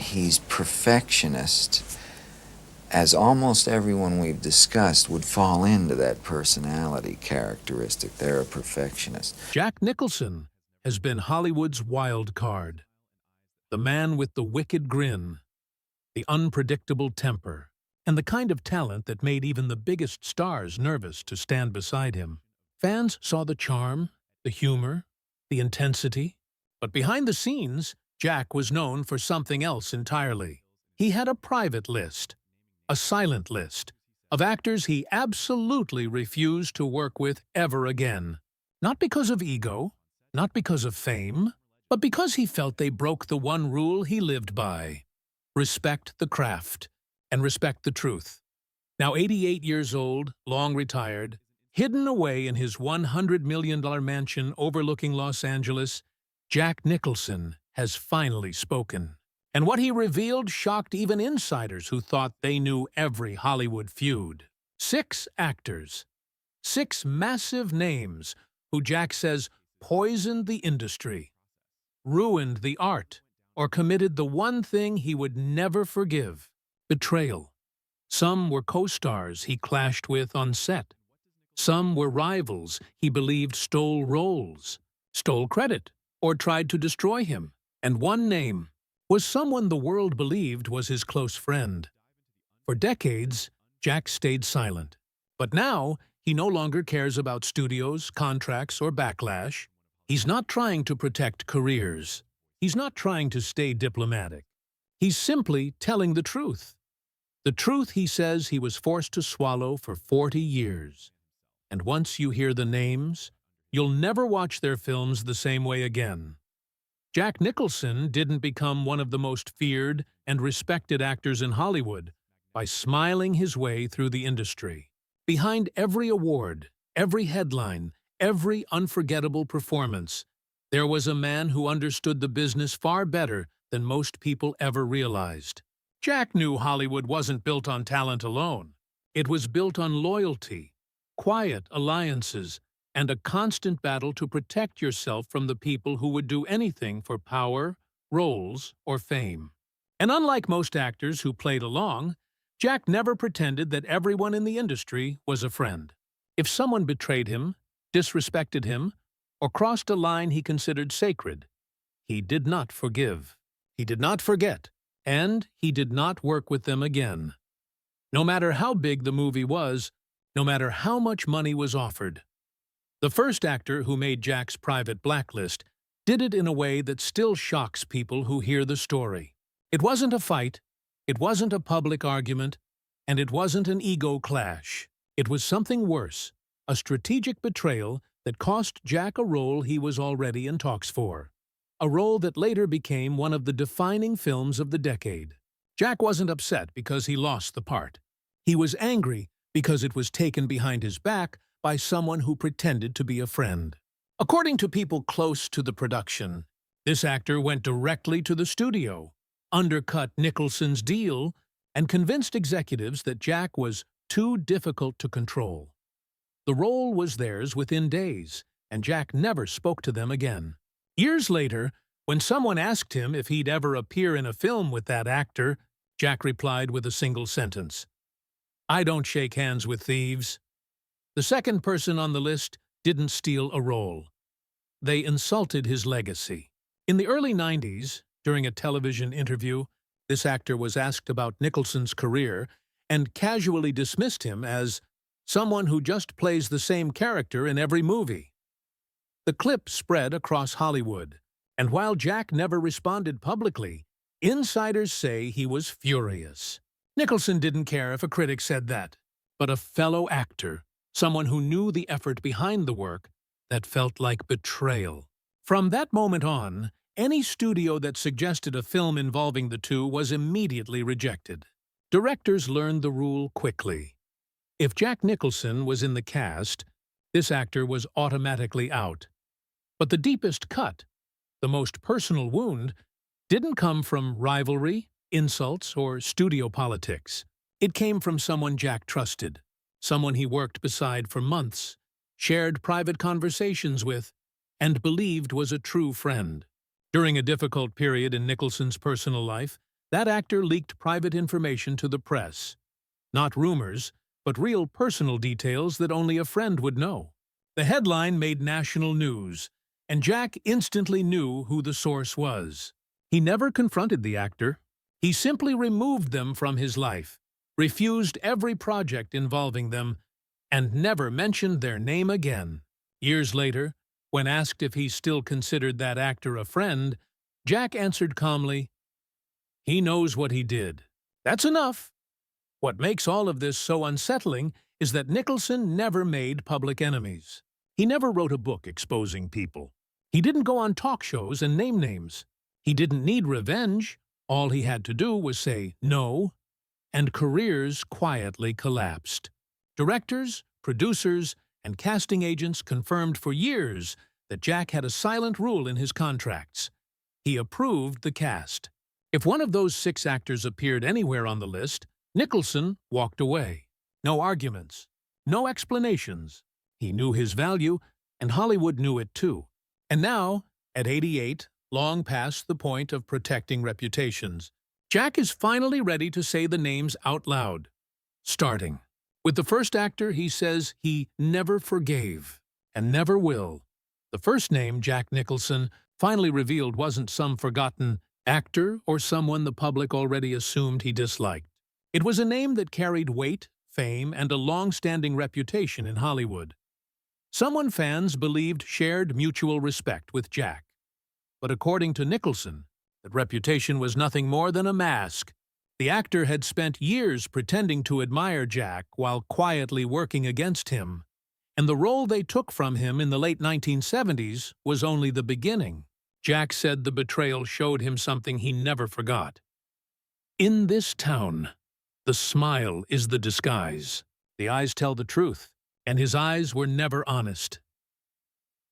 he's perfectionist, as almost everyone we've discussed would fall into that personality characteristic. They're a perfectionist. Jack Nicholson has been Hollywood's wild card. The man with the wicked grin, the unpredictable temper, and the kind of talent that made even the biggest stars nervous to stand beside him. Fans saw the charm, the humor, the intensity, but behind the scenes, Jack was known for something else entirely. He had a private list, a silent list, of actors he absolutely refused to work with ever again. Not because of ego, not because of fame, but because he felt they broke the one rule he lived by: respect the craft and respect the truth. Now 88 years old, long retired, hidden away in his $100 million mansion overlooking Los Angeles, Jack Nicholson has finally spoken. And what he revealed shocked even insiders who thought they knew every Hollywood feud. 6 actors, 6 massive names who Jack says poisoned the industry, ruined the art, or committed the one thing he would never forgive: betrayal. Some were co-stars he clashed with on set. Some were rivals he believed stole roles, stole credit, or tried to destroy him. And one name was someone the world believed was his close friend. For decades, Jack stayed silent. But now, he no longer cares about studios, contracts, or backlash. He's not trying to protect careers. He's not trying to stay diplomatic. He's simply telling the truth. The truth he says he was forced to swallow for 40 years. And once you hear the names, you'll never watch their films the same way again. Jack Nicholson didn't become one of the most feared and respected actors in Hollywood by smiling his way through the industry. Behind every award, every headline, every unforgettable performance, there was a man who understood the business far better than most people ever realized. Jack knew Hollywood wasn't built on talent alone. It was built on loyalty, quiet alliances, and a constant battle to protect yourself from the people who would do anything for power, roles, or fame. And unlike most actors who played along, Jack never pretended that everyone in the industry was a friend. If someone betrayed him, disrespected him, or crossed a line he considered sacred, he did not forgive. He did not forget, and he did not work with them again. No matter how big the movie was, no matter how much money was offered. The first actor who made Jack's private blacklist did it in a way that still shocks people who hear the story. It wasn't a fight, it wasn't a public argument, and it wasn't an ego clash. It was something worse, a strategic betrayal that cost Jack a role he was already in talks for. A role that later became one of the defining films of the decade. Jack wasn't upset because he lost the part. He was angry because it was taken behind his back by someone who pretended to be a friend. According to people close to the production, this actor went directly to the studio, undercut Nicholson's deal, and convinced executives that Jack was too difficult to control. The role was theirs within days, and Jack never spoke to them again. Years later, when someone asked him if he'd ever appear in a film with that actor, Jack replied with a single sentence: "I don't shake hands with thieves." The second person on the list didn't steal a role. They insulted his legacy. In the early 90s, during a television interview, this actor was asked about Nicholson's career and casually dismissed him as someone who just plays the same character in every movie. The clip spread across Hollywood, and while Jack never responded publicly, insiders say he was furious. Nicholson didn't care if a critic said that, but a fellow actor, someone who knew the effort behind the work, that felt like betrayal. From that moment on, any studio that suggested a film involving the two was immediately rejected. Directors learned the rule quickly. If Jack Nicholson was in the cast, this actor was automatically out. But the deepest cut, the most personal wound, didn't come from rivalry, insults, or studio politics. It came from someone Jack trusted, someone he worked beside for months, shared private conversations with, and believed was a true friend. During a difficult period in Nicholson's personal life, That actor leaked private information to the press. Not rumors, but real personal details that only a friend would know. The headline made national news, and Jack instantly knew who the source was. He never confronted the actor. He simply removed them from his life, refused every project involving them, and never mentioned their name again. Years later, when asked if he still considered that actor a friend, Jack answered calmly, "He knows what he did. That's enough." What makes all of this so unsettling is that Nicholson never made public enemies. He never wrote a book exposing people. He didn't go on talk shows and name names. He didn't need revenge. All he had to do was say no, and careers quietly collapsed. Directors, producers, and casting agents confirmed for years that Jack had a silent rule in his contracts. He approved the cast. If one of those 6 actors appeared anywhere on the list, Nicholson walked away. No arguments, no explanations. He knew his value, and Hollywood knew it too. And now, at 88, long past the point of protecting reputations, Jack is finally ready to say the names out loud. Starting with the first actor, he says he never forgave and never will. The first name, Jack Nicholson, finally revealed wasn't some forgotten actor or someone the public already assumed he disliked. It was a name that carried weight, fame, and a long-standing reputation in Hollywood. Someone fans believed shared mutual respect with Jack. But according to Nicholson, that reputation was nothing more than a mask. The actor had spent years pretending to admire Jack while quietly working against him, and the role they took from him in the late 1970s was only the beginning. Jack said the betrayal showed him something he never forgot. "In this town, the smile is the disguise. The eyes tell the truth, and his eyes were never honest."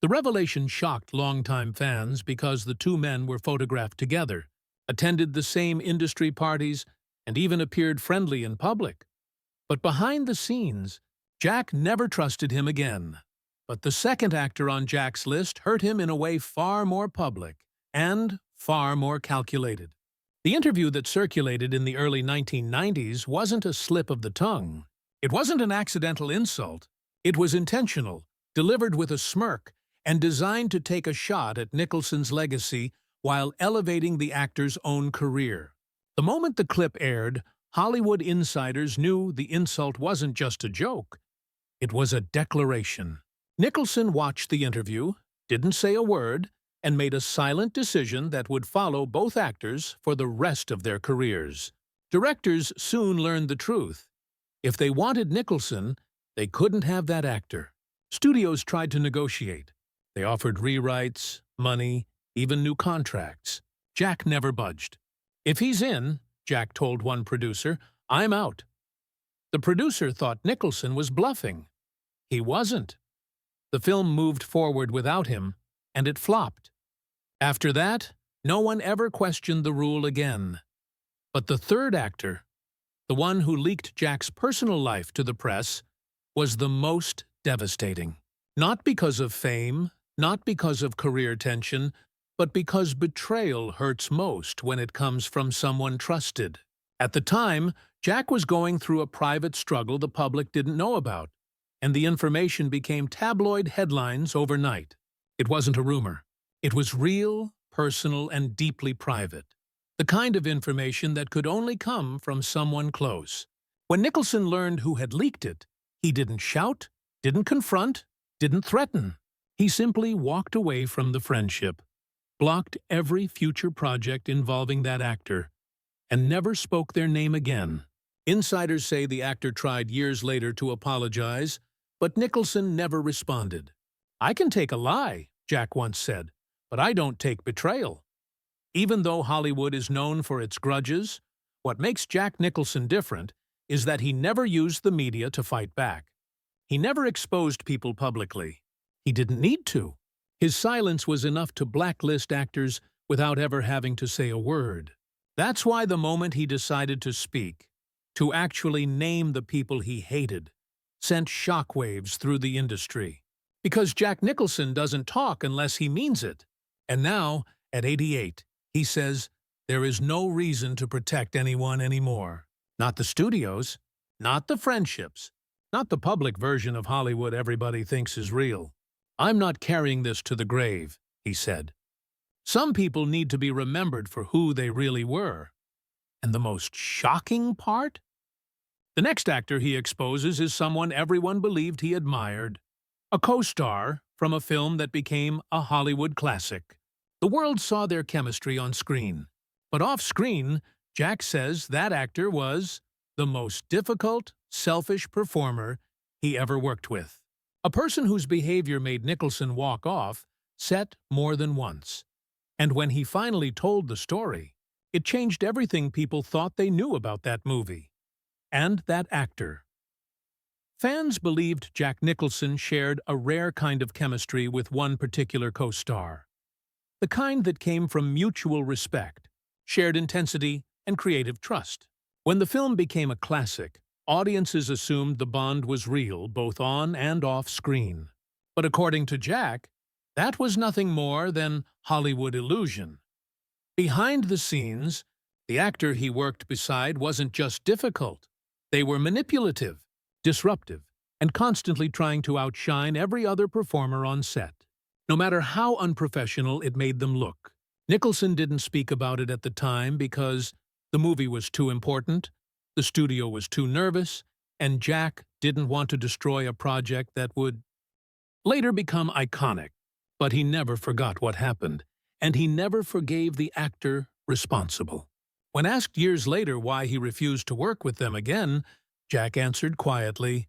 The revelation shocked longtime fans because the 2 men were photographed together, attended the same industry parties, and even appeared friendly in public. But behind the scenes, Jack never trusted him again. But the second actor on Jack's list hurt him in a way far more public and far more calculated. The interview that circulated in the early 1990s wasn't a slip of the tongue. It wasn't an accidental insult. It was intentional, delivered with a smirk, and designed to take a shot at Nicholson's legacy while elevating the actor's own career. The moment the clip aired, Hollywood insiders knew the insult wasn't just a joke. It was a declaration. Nicholson watched the interview, didn't say a word, and made a silent decision that would follow both actors for the rest of their careers. Directors soon learned the truth. If they wanted Nicholson, they couldn't have that actor. Studios tried to negotiate. They offered rewrites, money, even new contracts. Jack never budged. "If he's in," Jack told one producer, "I'm out." The producer thought Nicholson was bluffing. He wasn't. The film moved forward without him, and it flopped. After that, no one ever questioned the rule again. But the third actor, the one who leaked Jack's personal life to the press, was the most devastating. Not because of fame, not because of career tension, but because betrayal hurts most when it comes from someone trusted. At the time, Jack was going through a private struggle the public didn't know about, and the information became tabloid headlines overnight. It wasn't a rumor. It was real, personal, and deeply private. The kind of information that could only come from someone close. When Nicholson learned who had leaked it, he didn't shout, didn't confront, didn't threaten. He simply walked away from the friendship, blocked every future project involving that actor, and never spoke their name again. Insiders say the actor tried years later to apologize, but Nicholson never responded. "I can take a lie," Jack once said, "but I don't take betrayal." Even though Hollywood is known for its grudges, what makes Jack Nicholson different is that he never used the media to fight back. He never exposed people publicly. He didn't need to. His silence was enough to blacklist actors without ever having to say a word. That's why the moment he decided to speak, to actually name the people he hated, sent shockwaves through the industry. Because Jack Nicholson doesn't talk unless he means it. And now, at 88, he says, There is no reason to protect anyone anymore. Not the studios, not the friendships, not the public version of Hollywood everybody thinks is real. I'm not carrying this to the grave, he said. Some people need to be remembered for who they really were. And the most shocking part? The next actor he exposes is someone everyone believed he admired. A co-star from a film that became a Hollywood classic. The world saw their chemistry on screen. But off-screen, Jack says that actor was the most difficult, selfish performer he ever worked with. A person whose behavior made Nicholson walk off set more than once. And when he finally told the story, it changed everything people thought they knew about that movie. And that actor. Fans believed Jack Nicholson shared a rare kind of chemistry with one particular co-star. The kind that came from mutual respect, shared intensity, and creative trust. When the film became a classic, audiences assumed the bond was real both on and off screen. But according to Jack, that was nothing more than Hollywood illusion. Behind the scenes, the actor he worked beside wasn't just difficult. They were manipulative, disruptive, and constantly trying to outshine every other performer on set. No matter how unprofessional it made them look. Nicholson didn't speak about it at the time because the movie was too important, the studio was too nervous, and Jack didn't want to destroy a project that would later become iconic. But he never forgot what happened, and he never forgave the actor responsible. When asked years later why he refused to work with them again, Jack answered quietly,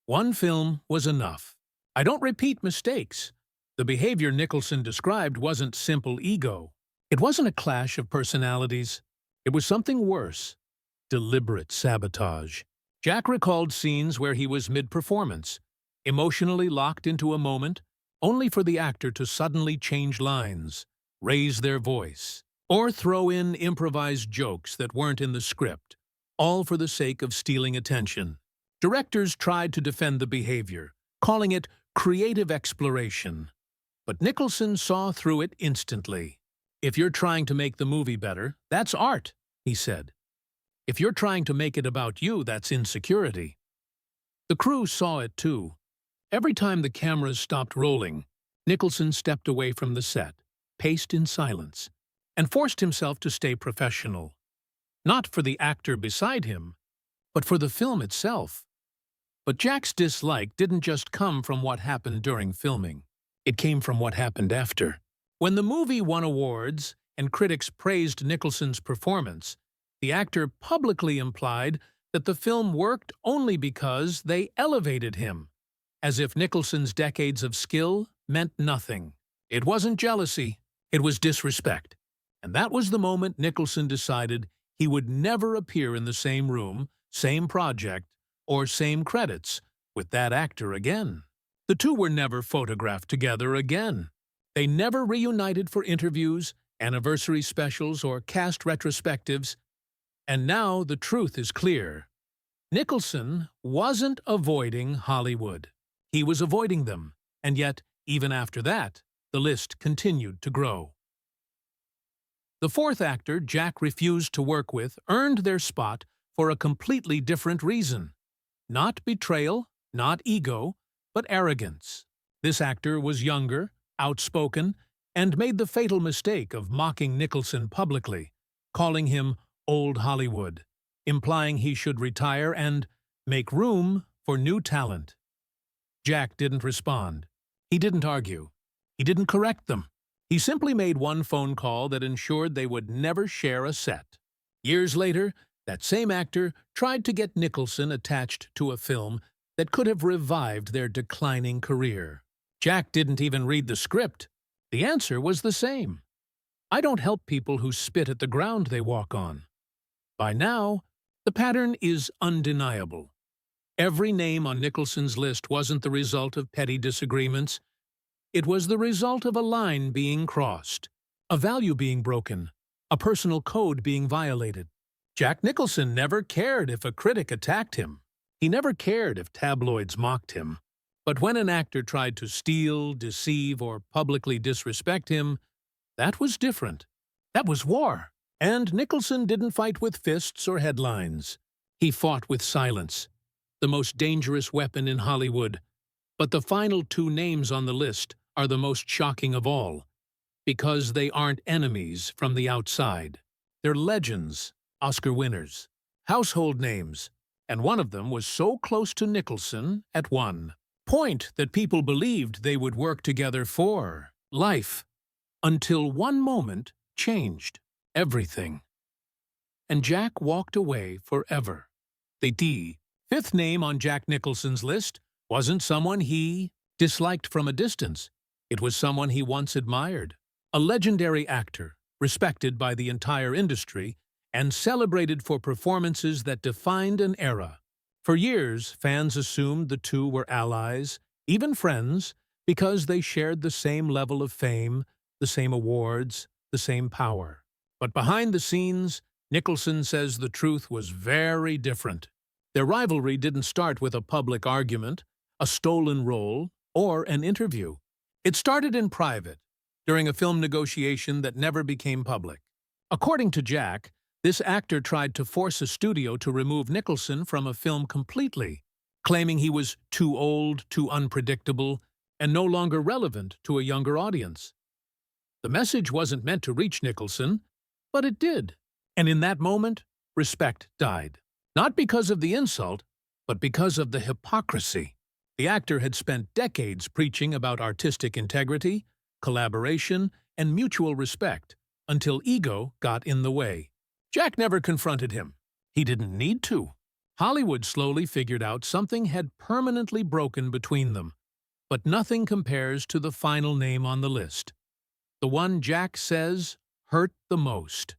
"One film was enough. I don't repeat mistakes." The behavior Nicholson described wasn't simple ego. It wasn't a clash of personalities. It was something worse. Deliberate sabotage. Jack recalled scenes where he was mid-performance, emotionally locked into a moment, only for the actor to suddenly change lines, raise their voice, or throw in improvised jokes that weren't in the script, all for the sake of stealing attention. Directors tried to defend the behavior, calling it creative exploration. But Nicholson saw through it instantly. "If you're trying to make the movie better, that's art," he said. "If you're trying to make it about you, that's insecurity." The crew saw it too. Every time the cameras stopped rolling, Nicholson stepped away from the set, paced in silence, and forced himself to stay professional. Not for the actor beside him, but for the film itself. But Jack's dislike didn't just come from what happened during filming. It came from what happened after. When the movie won awards and critics praised Nicholson's performance, the actor publicly implied that the film worked only because they elevated him, as if Nicholson's decades of skill meant nothing. It wasn't jealousy, it was disrespect. And that was the moment Nicholson decided he would never appear in the same room, same project, or same credits with that actor again. The two were never photographed together again. They never reunited for interviews, anniversary specials, or cast retrospectives. And now the truth is clear. Nicholson wasn't avoiding Hollywood. He was avoiding them. And yet, even after that, the list continued to grow. The fourth actor Jack refused to work with earned their spot for a completely different reason. Not betrayal, not ego, but arrogance. This actor was younger, outspoken, and made the fatal mistake of mocking Nicholson publicly, calling him old Hollywood, implying he should retire and make room for new talent. Jack didn't respond. He didn't argue. He didn't correct them. He simply made one phone call that ensured they would never share a set. Years later, that same actor tried to get Nicholson attached to a film that could have revived their declining career. Jack didn't even read the script. The answer was the same. "I don't help people who spit at the ground they walk on." By now, the pattern is undeniable. Every name on Nicholson's list wasn't the result of petty disagreements. It was the result of a line being crossed, a value being broken, a personal code being violated. Jack Nicholson never cared if a critic attacked him. He never cared if tabloids mocked him. But when an actor tried to steal, deceive, or publicly disrespect him, that was different. That was war. And Nicholson didn't fight with fists or headlines. He fought with silence, the most dangerous weapon in Hollywood. But the final two names on the list are the most shocking of all, because they aren't enemies from the outside. They're legends, Oscar winners, household names, and one of them was so close to Nicholson at one point that people believed they would work together for life, until one moment changed everything. And Jack walked away forever. The fifth name on Jack Nicholson's list wasn't someone he disliked from a distance. It was someone he once admired. A legendary actor, respected by the entire industry, and celebrated for performances that defined an era. For years, fans assumed the two were allies, even friends, because they shared the same level of fame, the same awards, the same power. But behind the scenes, Nicholson says the truth was very different. Their rivalry didn't start with a public argument, a stolen role, or an interview. It started in private, during a film negotiation that never became public. According to Jack, this actor tried to force a studio to remove Nicholson from a film completely, claiming he was too old, too unpredictable, and no longer relevant to a younger audience. The message wasn't meant to reach Nicholson, but it did. And in that moment, respect died. Not because of the insult, but because of the hypocrisy. The actor had spent decades preaching about artistic integrity, collaboration, and mutual respect, until ego got in the way. Jack never confronted him. He didn't need to. Hollywood slowly figured out something had permanently broken between them. But nothing compares to the final name on the list. The one Jack says hurt the most.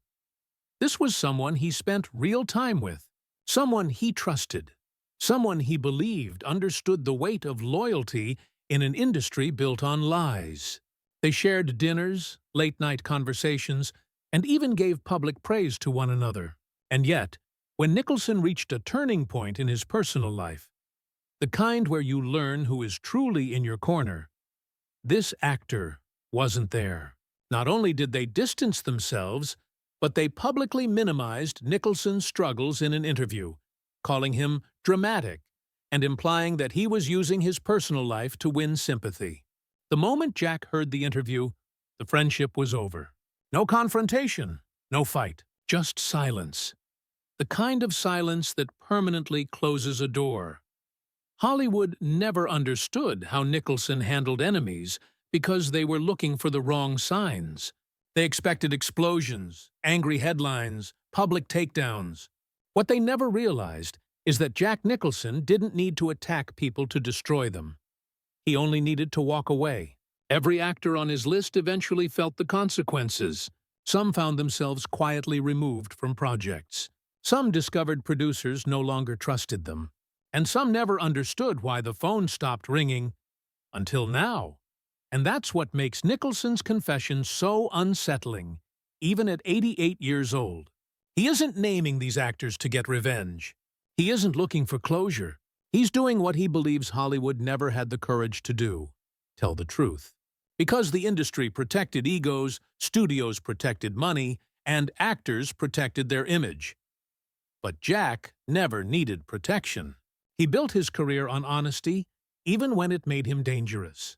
This was someone he spent real time with, someone he trusted, someone he believed understood the weight of loyalty in an industry built on lies. They shared dinners, late-night conversations, and even gave public praise to one another. And yet, when Nicholson reached a turning point in his personal life, the kind where you learn who is truly in your corner, this actor wasn't there. Not only did they distance themselves, but they publicly minimized Nicholson's struggles in an interview, calling him dramatic and implying that he was using his personal life to win sympathy. The moment Jack heard the interview, the friendship was over. No confrontation, no fight, just silence. The kind of silence that permanently closes a door. Hollywood never understood how Nicholson handled enemies because they were looking for the wrong signs. They expected explosions, angry headlines, public takedowns. What they never realized is that Jack Nicholson didn't need to attack people to destroy them. He only needed to walk away. Every actor on his list eventually felt the consequences. Some found themselves quietly removed from projects. Some discovered producers no longer trusted them. And some never understood why the phone stopped ringing until now. And that's what makes Nicholson's confession so unsettling, even at 88 years old. He isn't naming these actors to get revenge. He isn't looking for closure. He's doing what he believes Hollywood never had the courage to do: tell the truth. Because the industry protected egos, studios protected money, and actors protected their image. But Jack never needed protection. He built his career on honesty, even when it made him dangerous.